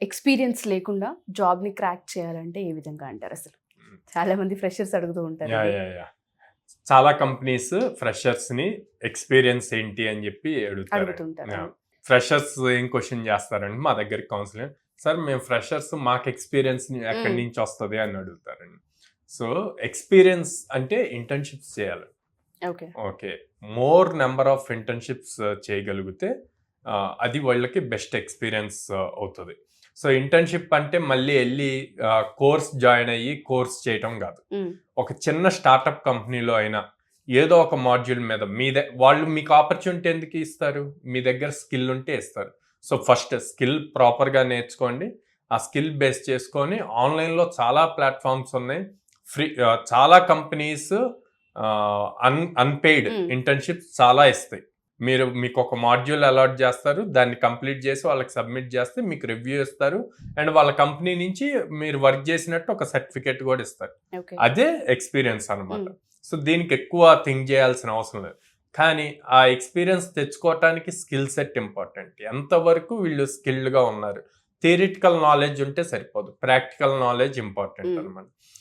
Experience లేకుండా జాబ్ని crack చేయాలంటే ఏ విధంగా అంటారు అసలు? చాలా మంది ఫ్రెషర్స్ అడుగుతూ ఉంటారు యా ఇది. యా యా చాలా కంపెనీస్ ఫ్రెషర్స్ ని ఎక్స్పీరియన్స్ ఏంటి అని చెప్పి అడుగుతారు. అడుగుతుంటారు. ఫ్రెషర్స్ ఏం క్వశ్చన్ చేస్తారండి మా దగ్గర కౌన్సిలింగ్, సార్ మేము ఫ్రెషర్స్ మాకు ఎక్స్పీరియన్స్ ఎక్కడి నుంచి వస్తుంది అని అడుగుతారండి. సో ఎక్స్పీరియన్స్ అంటే ఇంటర్న్షిప్స్ చేయాలి. Okay. Okay, more number of internships చేయగలిగితే అది వాళ్ళకి బెస్ట్ ఎక్స్పీరియన్స్ అవుతుంది. సో ఇంటర్న్షిప్ అంటే మళ్ళీ వెళ్ళి కోర్స్ జాయిన్ అయ్యి కోర్స్ చేయటం కాదు. ఒక చిన్న స్టార్టప్ కంపెనీలో అయినా ఏదో ఒక మాడ్యూల్ మీద వాళ్ళు మీకు ఆపర్చునిటీ ఎందుకు ఇస్తారు? మీ దగ్గర స్కిల్ ఉంటే ఇస్తారు. సో ఫస్ట్ స్కిల్ ప్రాపర్గా నేర్చుకోండి. ఆ స్కిల్ బేస్ చేసుకొని ఆన్లైన్లో చాలా ప్లాట్ఫామ్స్ ఉన్నాయి. ఫ్రీ చాలా కంపెనీస్ అన్పెయిడ్ ఇంటర్న్షిప్స్ చాలా ఇస్తాయి. మీకు ఒక మాడ్యూల్ అలాట్ చేస్తారు, దాన్ని కంప్లీట్ చేసి వాళ్ళకి సబ్మిట్ చేస్తే మీకు రివ్యూ ఇస్తారు అండ్ వాళ్ళ కంపెనీ నుంచి మీరు వర్క్ చేసినట్టు ఒక సర్టిఫికేట్ కూడా ఇస్తారు. అదే ఎక్స్పీరియన్స్ అనమాట. సో దీనికి ఎక్కువ థింక్ చేయాల్సిన అవసరం లేదు. కానీ ఆ ఎక్స్పీరియన్స్ తెచ్చుకోవటానికి స్కిల్ సెట్ ఇంపార్టెంట్. ఎంతవరకు వీళ్ళు స్కిల్డ్గా ఉన్నారు. థియరిటికల్ నాలెడ్జ్ ఉంటే సరిపోదు, ప్రాక్టికల్ నాలెడ్జ్ ఇంపార్టెంట్ అనమాట.